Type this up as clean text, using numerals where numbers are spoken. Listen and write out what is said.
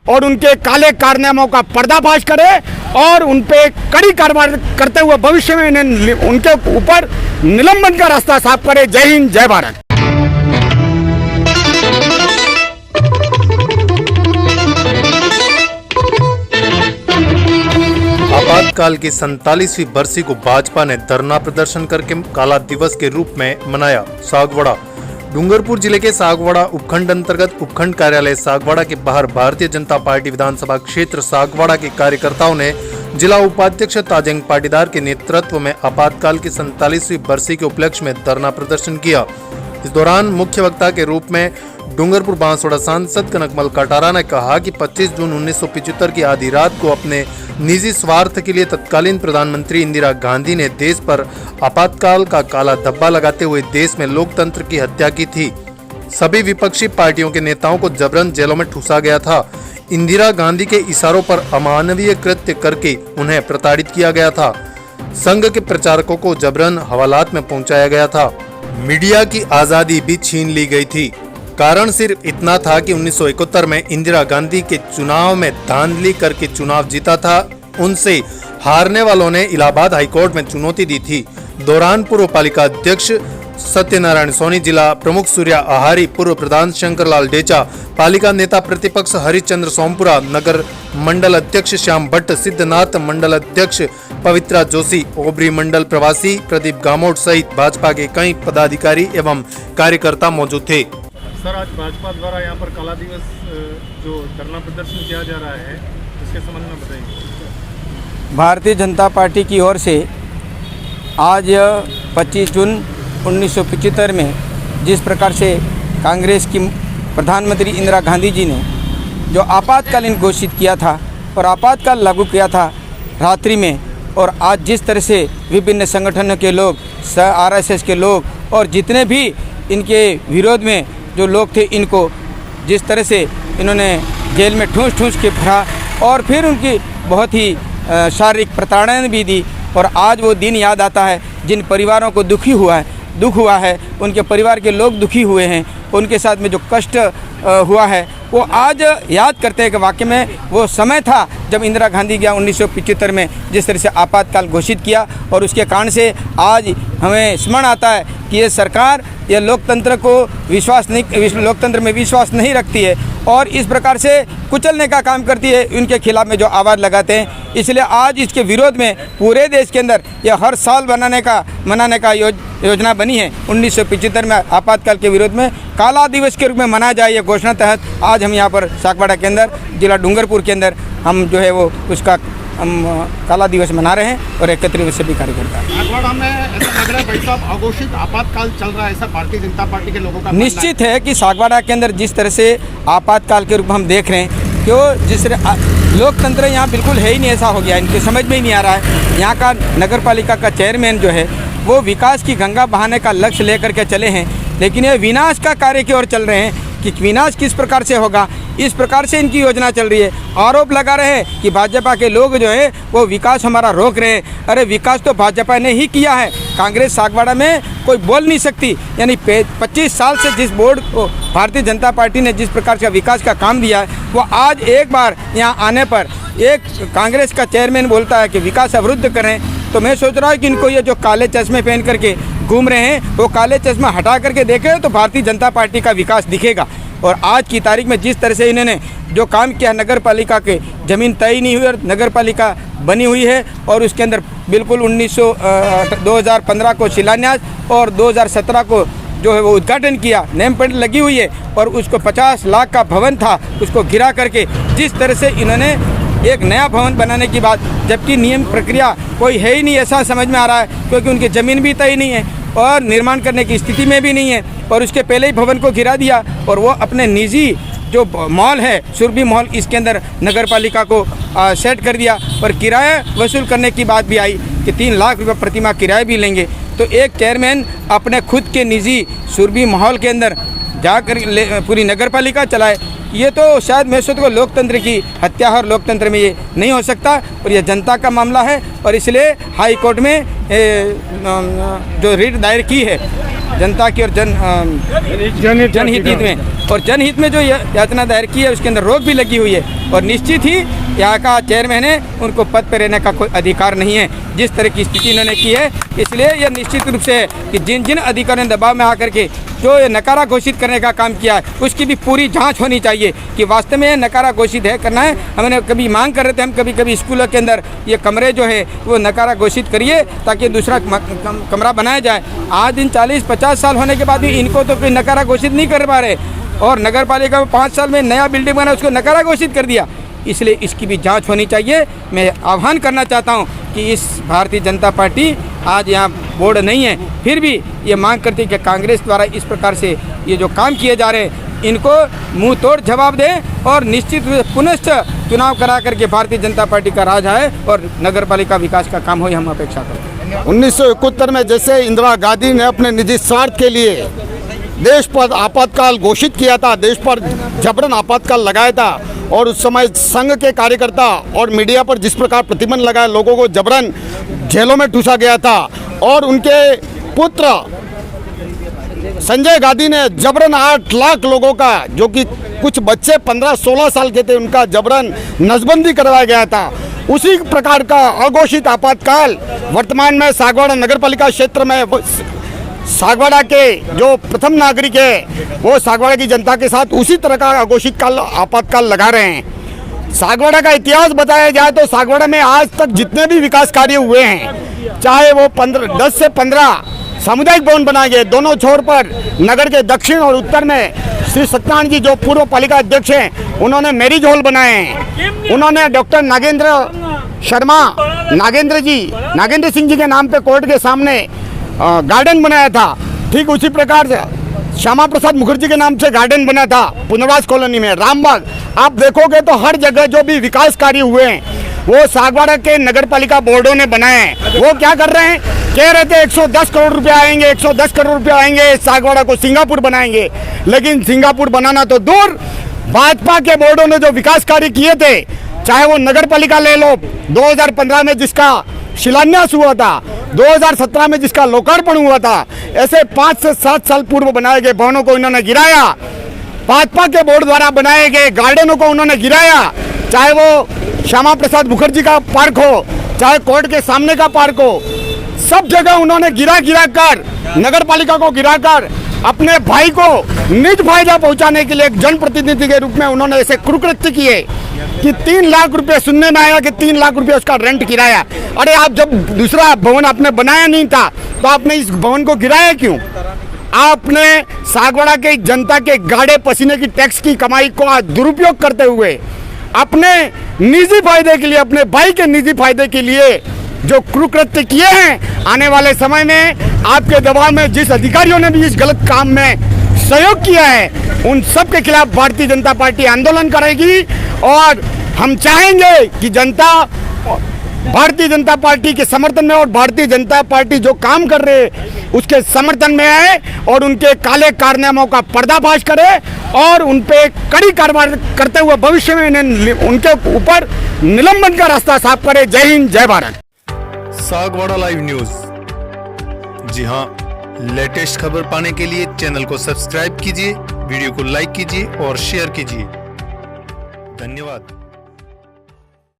और उनके काले कारनामों का पर्दाफाश करे और उन पे कड़ी कार्रवाई करते हुए भविष्य में इन्हें उनके ऊपर निलंबन का रास्ता साफ करे। जय हिंद, जय भारत। आपातकाल की 47वीं बरसी को भाजपा ने धरना प्रदर्शन करके काला दिवस के रूप में मनाया। सागवाड़ा डूंगरपुर जिले के सागवाड़ा उपखंड अंतर्गत उपखंड कार्यालय सागवाड़ा के बाहर भारतीय जनता पार्टी विधानसभा क्षेत्र सागवाड़ा के कार्यकर्ताओं ने जिला उपाध्यक्ष ताजंग पाटीदार के नेतृत्व में आपातकाल की 47वीं बरसी के उपलक्ष्य में धरना प्रदर्शन किया। इस दौरान मुख्य वक्ता के रूप में डूंगरपुर बांसवाड़ा सांसद कनकमल कटारा ने कहा कि 25 जून 1975 की आधी रात को अपने निजी स्वार्थ के लिए तत्कालीन प्रधानमंत्री इंदिरा गांधी ने देश पर आपातकाल का काला धब्बा लगाते हुए देश में लोकतंत्र की हत्या की थी। सभी विपक्षी पार्टियों के नेताओं को जबरन जेलों में ठूसा गया था। इंदिरा गांधी के इशारों पर अमानवीय कृत्य करके उन्हें प्रताड़ित किया गया था। संघ के प्रचारकों को जबरन हवालात में पहुंचाया गया था। मीडिया की आजादी भी छीन ली गई थी। कारण सिर्फ इतना था कि 1971 में इंदिरा गांधी के चुनाव में धांधली करके चुनाव जीता था। उनसे हारने वालों ने इलाहाबाद हाईकोर्ट में चुनौती दी थी। दौरान पूर्व पालिका अध्यक्ष सत्यनारायण सोनी, जिला प्रमुख सूर्या आहारी, पूर्व प्रधान शंकरलाल डेचा, पालिका नेता प्रतिपक्ष हरिश्चंद्र सोमपुरा, नगर मंडल अध्यक्ष श्याम भट्ट, सिद्धनाथ मंडल अध्यक्ष पवित्रा जोशी, ओबरी मंडल प्रवासी प्रदीप गामोट सहित भाजपा के कई पदाधिकारी एवं कार्यकर्ता मौजूद थे। सर, आज भाजपा द्वारा यहाँ पर काला दिवस जो धरना प्रदर्शन किया जा रहा है, इसके संबंध में बताइए। भारतीय जनता पार्टी की ओर से आज 25 जून 1975 में जिस प्रकार से कांग्रेस की प्रधानमंत्री इंदिरा गांधी जी ने जो आपातकालीन घोषित किया था और आपातकाल लागू किया था रात्रि में, और आज जिस तरह से विभिन्न संगठनों के लोग, RSS के लोग और जितने भी इनके विरोध में जो लोग थे, इनको जिस तरह से इन्होंने जेल में ठूंस के भरा और फिर उनकी बहुत ही शारीरिक प्रताड़ना भी दी। और आज वो दिन याद आता है जिन परिवारों को दुख हुआ है, उनके परिवार के लोग दुखी हुए हैं, उनके साथ में जो कष्ट हुआ है वो आज याद करते हैं कि वाकई में वो समय था जब इंदिरा गांधी गया 1975 में जिस तरह से आपातकाल घोषित किया। और उसके कारण से आज हमें स्मरण आता है कि ये सरकार ये लोकतंत्र में विश्वास नहीं रखती है और इस प्रकार से कुचलने का काम करती है। उनके खिलाफ में जो आवाज़ लगाते हैं, इसलिए आज इसके विरोध में पूरे देश के अंदर यह हर साल मनाने का योजना बनी है। 1975 में आपातकाल के विरोध में काला दिवस के रूप में मनाया जाए, ये घोषणा तहत आज हम यहाँ पर सागवाड़ा के अंदर, जिला डूंगरपुर के अंदर हम जो है वो उसका हम काला दिवस मना रहे हैं और 31 से भी कार्यकर्ता हैं। सागवाड़ा में ऐसा लग रहा है भाई साहब, अघोषित आपातकाल चल रहा है, ऐसा भारतीय जनता पार्टी के लोगों का निश्चित है कि सागवाड़ा के अंदर जिस तरह से आपातकाल के रूप में हम देख रहे हैं, क्यों जिस लोकतंत्र यहाँ बिल्कुल है ही नहीं, ऐसा हो गया, इनके समझ में ही नहीं आ रहा है। यहाँ का नगर पालिका का चेयरमैन जो है वो विकास की गंगा बहाने का लक्ष्य लेकर के चले हैं, लेकिन ये विनाश का कार्य की ओर चल रहे हैं कि विनाश किस प्रकार से होगा, इस प्रकार से इनकी योजना चल रही है। आरोप लगा रहे हैं कि भाजपा के लोग जो है वो विकास हमारा रोक रहे हैं। अरे विकास तो भाजपा ने ही किया है, कांग्रेस सागवाड़ा में कोई बोल नहीं सकती। यानी 25 साल से जिस बोर्ड को भारतीय जनता पार्टी ने जिस प्रकार का विकास का काम दिया है, वो आज एक बार यहाँ आने पर एक कांग्रेस का चेयरमैन बोलता है कि विकास अवरुद्ध करें। तो मैं सोच रहा हूँ कि इनको ये जो काले चश्मे पहन करके घूम रहे हैं, वो काले चश्मा हटा करके देखें तो भारतीय जनता पार्टी का विकास दिखेगा। और आज की तारीख में जिस तरह से इन्होंने जो काम किया, नगर पालिका के ज़मीन तय नहीं हुई और नगर पालिका बनी हुई है और उसके अंदर बिल्कुल 2015 को शिलान्यास और 2017 को जो है वो उद्घाटन किया, नेम प्लेट लगी हुई है और उसको 50 लाख का भवन था, उसको गिरा करके जिस तरह से इन्होंने एक नया भवन बनाने की बात, जबकि नियम प्रक्रिया कोई है ही नहीं, ऐसा समझ में आ रहा है, क्योंकि उनकी ज़मीन भी तय नहीं है और निर्माण करने की स्थिति में भी नहीं है और उसके पहले ही भवन को गिरा दिया। और वो अपने निजी जो मॉल है सुरभि मॉल, इसके अंदर नगर पालिका को सेट कर दिया और किराया वसूल करने की बात भी आई कि 3 लाख रुपये प्रतिमाह किराया भी लेंगे। तो एक चेयरमैन अपने खुद के निजी सुरभि मॉल के अंदर जाकर पूरी नगर पालिका चलाए, ये तो शायद मैं सोचता हूँ लोकतंत्र की हत्या है और लोकतंत्र में ये नहीं हो सकता और ये जनता का मामला है और इसलिए हाई कोर्ट में जो रीट दायर की है जनता की और जनहित में, और जनहित में जो याचना दायर की है उसके अंदर रोक भी लगी हुई है। और निश्चित ही यहाँ का चेयरमैन है, उनको पद पर रहने का कोई अधिकार नहीं है जिस तरह की स्थिति इन्होंने की है। इसलिए यह निश्चित रूप से कि जिन जिन अधिकारियों ने दबाव में आकर के जो ये नकारा घोषित करने का काम किया है उसकी भी पूरी जांच होनी चाहिए कि वास्तव में ये नकारा घोषित है करना है। हमने कभी मांग कर रहे थे, हम कभी कभी स्कूलों के अंदर ये कमरे जो है वो नकारा घोषित करिए ताकि दूसरा कमरा बनाया जाए। आज दिन 40-50 साल होने के बाद भी इनको तो कोई नकारा घोषित नहीं कर पा रहे, और नगर पालिका में 5 साल में नया बिल्डिंग बना उसको नकारा घोषित कर दिया। इसलिए इसकी भी जांच होनी चाहिए। मैं आह्वान करना चाहता हूं कि इस भारतीय जनता पार्टी आज यहाँ बोर्ड नहीं है, फिर भी ये मांग करती है कि कांग्रेस द्वारा इस प्रकार से ये जो काम किए जा रहे हैं इनको मुंह तोड़ जवाब दें और निश्चित रूप से पुनश्च चुनाव करा करके भारतीय जनता पार्टी का राज आए और नगर पालिका विकास का काम हो, हम अपेक्षा करते हैं। 1971 में जैसे इंदिरा गांधी ने अपने निजी स्वार्थ के लिए देश पर आपातकाल घोषित किया था, देश पर जबरन आपातकाल लगाया था, और उस समय संघ के कार्यकर्ता और मीडिया पर जिस प्रकार प्रतिबंध लगाया, लोगों को जबरन जेलों में ठूसा गया था, और उनके पुत्र संजय गांधी ने जबरन 8 लाख लोगों का, जो कि कुछ बच्चे 15-16 साल के थे, उनका जबरन नसबंदी करवाया गया था। उसी प्रकार का अघोषित आपातकाल वर्तमान में सागवाड़ा नगर पालिका क्षेत्र में सागवाड़ा के जो प्रथम नागरिक है वो सागवाड़ा की जनता के साथ उसी तरह का अघोषित काल आपातकाल लगा रहे हैं। सागवाड़ा का इतिहास बताया जाए तो सागवाड़ा में आज तक जितने भी विकास कार्य हुए हैं, चाहे वो 10 से 15 सामुदायिक भवन बनाए गए, दोनों छोर पर नगर के दक्षिण और उत्तर में श्री सत्यनारायण जी जो पूर्व पालिका अध्यक्ष हैं उन्होंने मैरिज हॉल बनाए हैं। उन्होंने डॉक्टर नागेंद्र शर्मा नागेंद्र सिंह जी के नाम पे कोर्ट के सामने गार्डन बनाया था। ठीक उसी प्रकार से श्यामा प्रसाद मुखर्जी के नाम से गार्डन बना था पुनर्वास कॉलोनी में, रामबाग। आप देखोगे तो हर जगह जो भी विकास कार्य हुए हैं वो सागवाड़ा के नगर पालिका बोर्डों ने बनाए हैं। वो क्या कर रहे हैं, कह रहे थे 110 करोड़ रुपया आएंगे, 110 करोड़ रुपया आएंगे, सागवाड़ा को सिंगापुर बनाएंगे। लेकिन सिंगापुर बनाना तो दूर, भाजपा के बोर्डों ने जो विकास कार्य किए थे, चाहे वो नगर पालिका ले लो, 2015 में जिसका शिलान्यास हुआ था, 2017 में जिसका लोकार्पण हुआ था, ऐसे 5 से 7 साल पूर्व बनाए गए भवनों को इन्होंने गिराया। भाजपा के बोर्ड द्वारा बनाए गए गार्डनों को उन्होंने गिराया, चाहे वो श्यामा प्रसाद मुखर्जी का पार्क हो, चाहे कोर्ट के सामने का पार्क हो, सब जगह उन्होंने गिरा कर नगर पालिका को गिराकर अपने भाई को निज फायदा पहुंचाने के लिए एक जनप्रतिनिधि के रूप में उन्होंने ऐसे कुकृत्य किए कि 3 लाख रुपए, सुनने में आया कि 3 लाख रुपए उसका रेंट किराया। अरे आप जब दूसरा भवन आपने बनाया नहीं था तो आपने इस भवन को गिराया क्यों? आपने सागवाड़ा के जनता के गाढ़े पसीने की टैक्स की कमाई को दुरुपयोग करते हुए अपने निजी फायदे के लिए, अपने भाई के निजी फायदे के लिए जो कुकृत्य किए हैं, आने वाले समय में आपके दबाव में जिस अधिकारियों ने भी इस गलत काम में सहयोग किया है उन सब के खिलाफ भारतीय जनता पार्टी आंदोलन करेगी। और हम चाहेंगे कि जनता भारतीय जनता पार्टी के समर्थन में और भारतीय जनता पार्टी जो काम कर रहे हैं उसके समर्थन में आए और उनके काले कारनामों का पर्दाफाश करे और उन पे कड़ी कार्रवाई करते हुए भविष्य में उनके ऊपर निलंबन का रास्ता साफ करे। जय हिंद, जय भारत। सागवाड़ा लाइव न्यूज, जी हाँ, लेटेस्ट खबर पाने के लिए चैनल को सब्सक्राइब कीजिए, वीडियो को लाइक कीजिए और शेयर कीजिए। धन्यवाद।